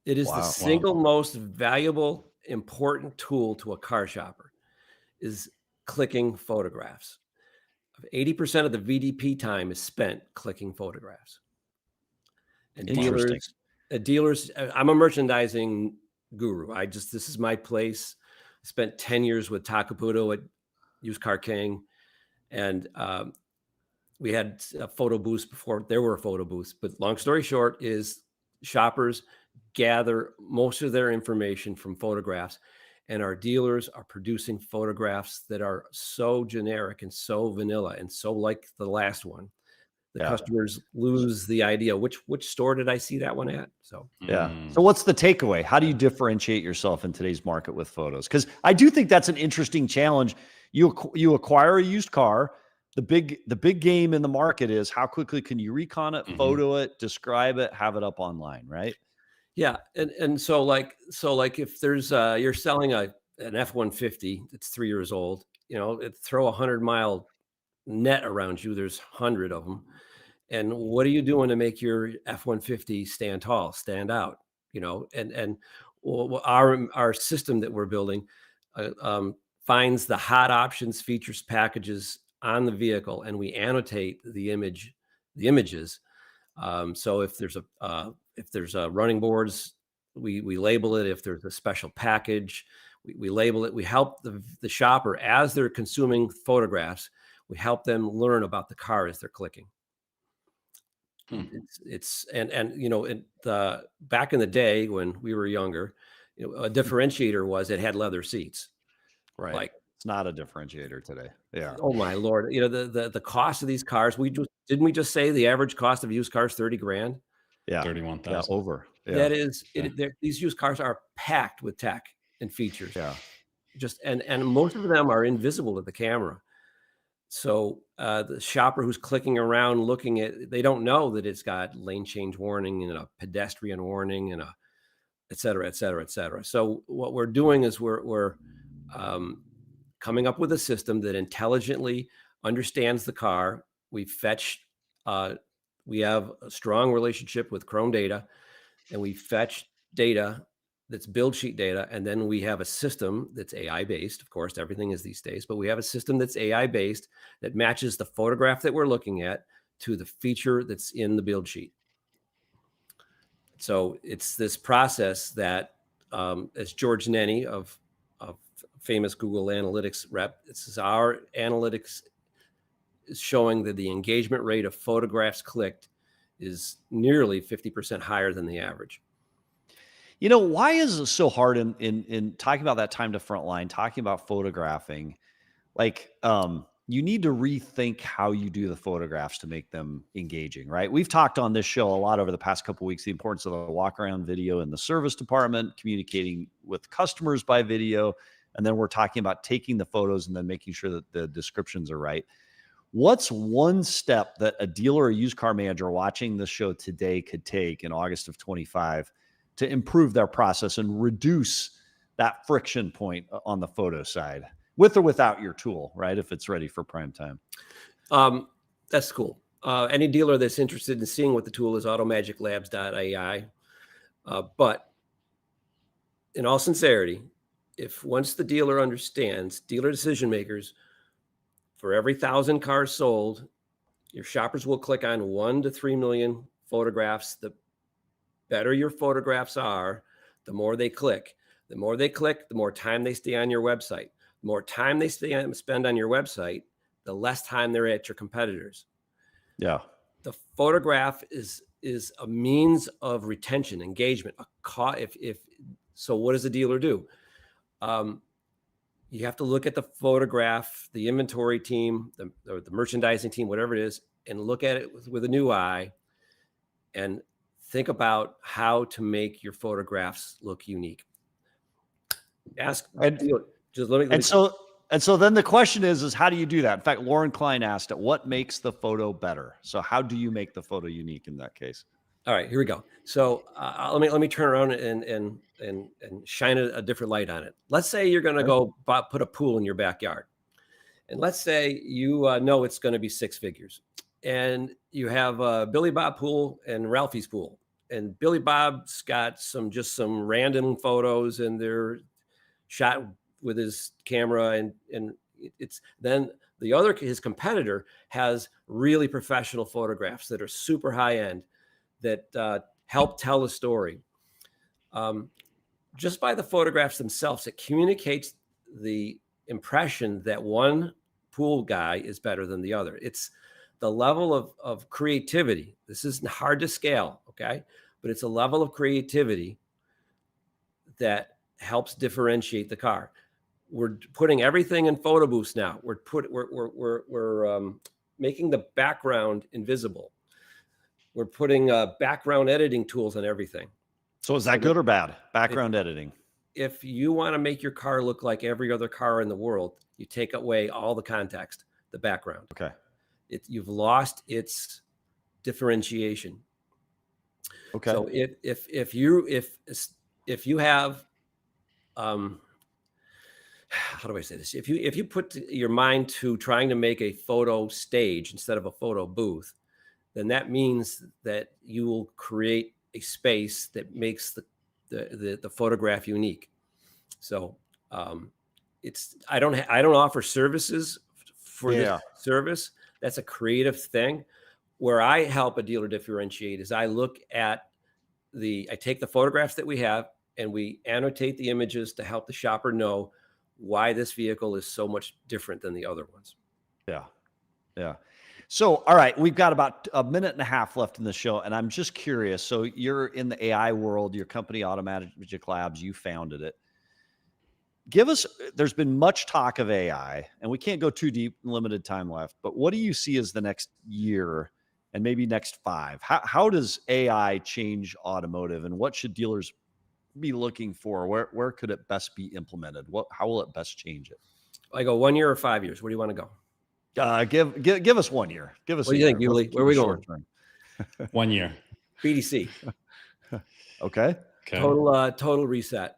It is the single most valuable, important tool to a car shopper is clicking photographs. 80% of the VDP time is spent clicking photographs. And dealers, I'm a merchandising guru. This is my place. I spent 10 years with Takaputo at Used Car King. And we had photo booths before there were photo booths. But long story short is shoppers gather most of their information from photographs. And our dealers are producing photographs that are so generic and so vanilla and so like the last one. The customers lose the idea. Which store did I see that one at? So So what's the takeaway? How do you differentiate yourself in today's market with photos? Because I do think that's an interesting challenge. You acquire a used car. The big game in the market is how quickly can you recon it, photo it, describe it, have it up online, right? Yeah, and so if there's you're selling an F-150 that's 3 years old, throw 100-mile net around you. There's 100 of them, and what are you doing to make your F-150 stand tall, stand out? And our system that we're building finds the hot options, features, packages on the vehicle, and we annotate the images. So if there's a running boards, we label it. If there's a special package, we label it. We help the shopper as they're consuming photographs. We help them learn about the car as they're clicking. It's back in the day when we were younger, a differentiator was it had leather seats. Right. Like, it's not a differentiator today. Yeah. Oh my Lord. The cost of these cars, didn't we just say the average cost of used cars, 30 grand? Yeah. 31,000. Yeah, over. Yeah. That is, these used cars are packed with tech and features. Yeah. And most of them are invisible to the camera. So the shopper who's clicking around looking at, they don't know that it's got lane change warning and a pedestrian warning and et cetera, et cetera, et cetera. So what we're doing is we're coming up with a system that intelligently understands the car. We have a strong relationship with Chrome Data, and we fetch data that's build sheet data, and then we have a system that's AI based. Of course, everything is these days, but we have a system that's AI based that matches the photograph that we're looking at to the feature that's in the build sheet. So it's this process that, as George Nenny of famous Google Analytics rep, this is our analytics is showing that the engagement rate of photographs clicked is nearly 50% higher than the average. You know, why is it so hard in talking about that time to front line, talking about photographing? Like, you need to rethink how you do the photographs to make them engaging, right? We've talked on this show a lot over the past couple of weeks, the importance of the walk around video in the service department, communicating with customers by video. And then we're talking about taking the photos and then making sure that the descriptions are right. What's one step that a dealer or used car manager watching this show today could take in August of 25 to improve their process and reduce that friction point on the photo side, with or without your tool, right? If it's ready for prime time. That's cool. Any dealer that's interested in seeing what the tool is, AutoMagicLabs.ai. But in all sincerity, if once the dealer understands, dealer decision makers, for every 1,000 cars sold, your shoppers will click on 1 to 3 million photographs. The better your photographs are, the more they click. The more they click, the more time they stay on your website. The more time they spend on your website, the less time they're at your competitors. Yeah. The photograph is a means of retention, engagement. So what does the dealer do? You have to look at the photograph, the inventory team, the merchandising team, whatever it is, and look at it with a new eye and think about how to make your photographs look unique. Ask, just let me. And so then the question is how do you do that? In fact, Lauren Klein asked it, what makes the photo better? So how do you make the photo unique in that case? All right, here we go. So let me turn around and shine a different light on it. Let's say you're going to go put a pool in your backyard, and let's say you know it's going to be 6 figures, and you have Billy Bob pool and Ralphie's pool, and Billy Bob's got some random photos, and they're shot with his camera, and it's then his competitor has really professional photographs that are super high end, that help tell a story. Just by the photographs themselves, it communicates the impression that one pool guy is better than the other. It's the level of creativity. This isn't hard to scale, okay? But it's a level of creativity that helps differentiate the car. We're putting everything in photo booths now. We're making the background invisible. We're putting background editing tools on everything. So is that good or bad? Background editing. If you want to make your car look like every other car in the world, you take away all the context, the background. Okay. You've lost its differentiation. Okay. So if you have, how do I say this? If you put your mind to trying to make a photo stage instead of a photo booth, then that means that you will create a space that makes the photograph unique. So I don't offer services for this service. That's a creative thing. Where I help a dealer differentiate is I take the photographs that we have and we annotate the images to help the shopper know why this vehicle is so much different than the other ones. Yeah. Yeah. So, all right, we've got about a minute and a half left in the show, and I'm just curious. So you're in the AI world, your company, Automagic Labs, you founded it. There's been much talk of AI, and we can't go too deep, limited time left, but what do you see as the next year and maybe next 5? How does AI change automotive, and what should dealers be looking for? Where could it best be implemented? How will it best change it? I go 1 year or 5 years. Where do you want to go? Give us 1 year. Give us. What do you think, Yuli? Where are we going? 1 year. BDC. Okay. Total reset.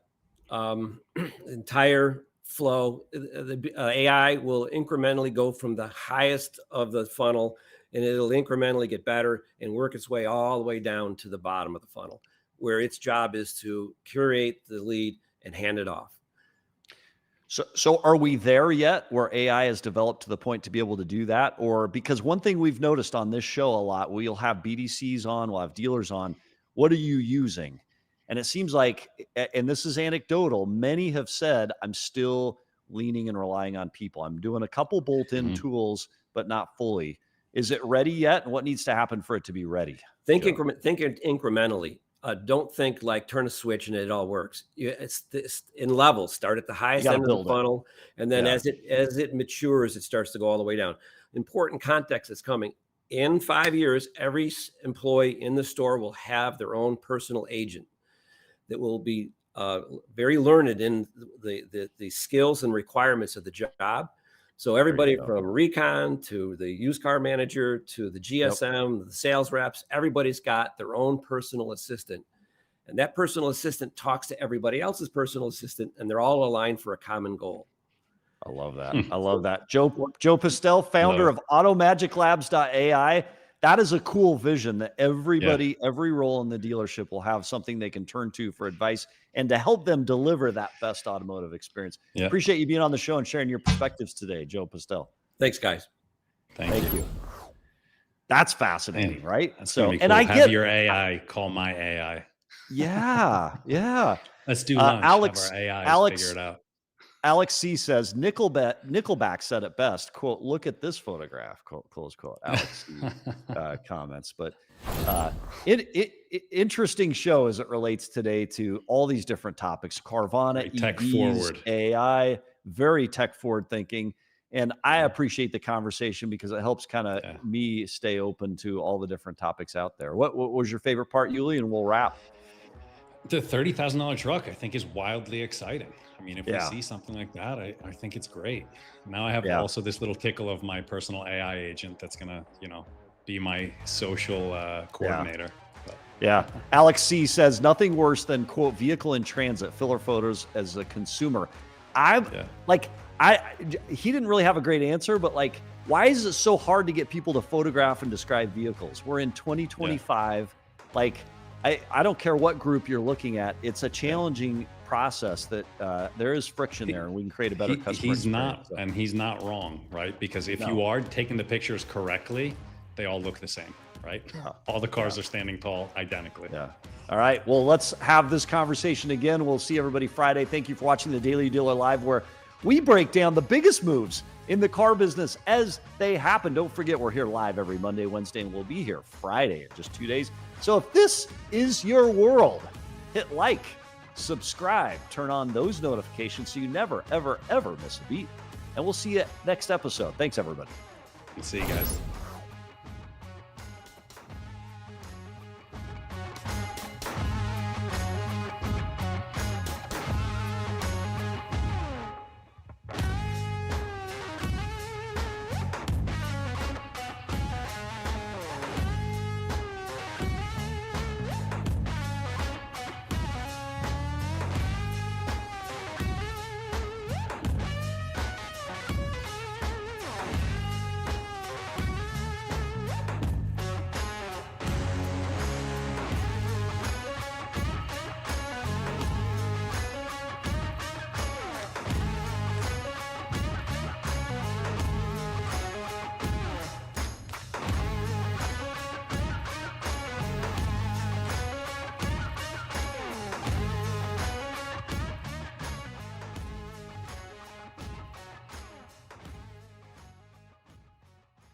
Entire flow. The AI will incrementally go from the highest of the funnel, and it'll incrementally get better and work its way all the way down to the bottom of the funnel. where its job is to curate the lead and hand it off. So are we there yet where AI has developed to the point to be able to do that? Or because one thing we've noticed on this show a lot, we'll have BDCs on, we'll have dealers on. What are you using? And it seems like, and this is anecdotal, many have said, I'm still leaning and relying on people. I'm doing a couple bolt-in tools, but not fully. Is it ready yet? And what needs to happen for it to be ready? Think incrementally. Don't think like turn a switch and it all works. It's this in levels. Start at the highest end of the funnel, and then as it matures, it starts to go all the way down. Important context is coming. In 5 years, every employee in the store will have their own personal agent that will be very learned in the skills and requirements of the job. So everybody from recon to the used car manager to the GSM, the sales reps, everybody's got their own personal assistant. And that personal assistant talks to everybody else's personal assistant, and they're all aligned for a common goal. I love that. I love that. Joe Pistell, founder of AutoMagicLabs.ai. That is a cool vision that everybody, every role in the dealership will have something they can turn to for advice and to help them deliver that best automotive experience. Appreciate you being on the show and sharing your perspectives today, Joe Pistell. Thank guys. Thank you. That's fascinating, right? That's so, cool. And I have your AI call my AI. Yeah. Let's do lunch. Alex, have our AI Alex, figure it out. Alex C says, Nickelback said it best, quote, look at this photograph, quote, close quote. Alex C comments. But interesting show as it relates today to all these different topics. Carvana, tech EVs, forward. AI, very tech forward thinking. And I appreciate the conversation because it helps kind of me stay open to all the different topics out there. What was your favorite part, Yuli? And we'll wrap. The $30,000 truck, I think, is wildly exciting. I mean, if we see something like that, I think it's great. Now I have also this little tickle of my personal AI agent that's going to, be my social coordinator. Yeah. Alex C says nothing worse than, quote, vehicle in transit, filler photos as a consumer. He didn't really have a great answer, but like, why is it so hard to get people to photograph and describe vehicles? We're in 2025. Like, I don't care what group you're looking at. It's a challenging process that there is friction there, and we can create a better customer experience. And he's not wrong, right? Because if you are taking the pictures correctly, they all look the same, right? All the cars are standing tall identically. All right. Well, let's have this conversation again. We'll see everybody Friday. Thank you for watching the Daily Dealer Live, where we break down the biggest moves in the car business as they happen. Don't forget, we're here live every Monday, Wednesday, and we'll be here Friday in just 2 days. So if this is your world, hit like, subscribe, turn on those notifications so you never, ever, ever miss a beat. And we'll see you next episode. Thanks, everybody. See you guys.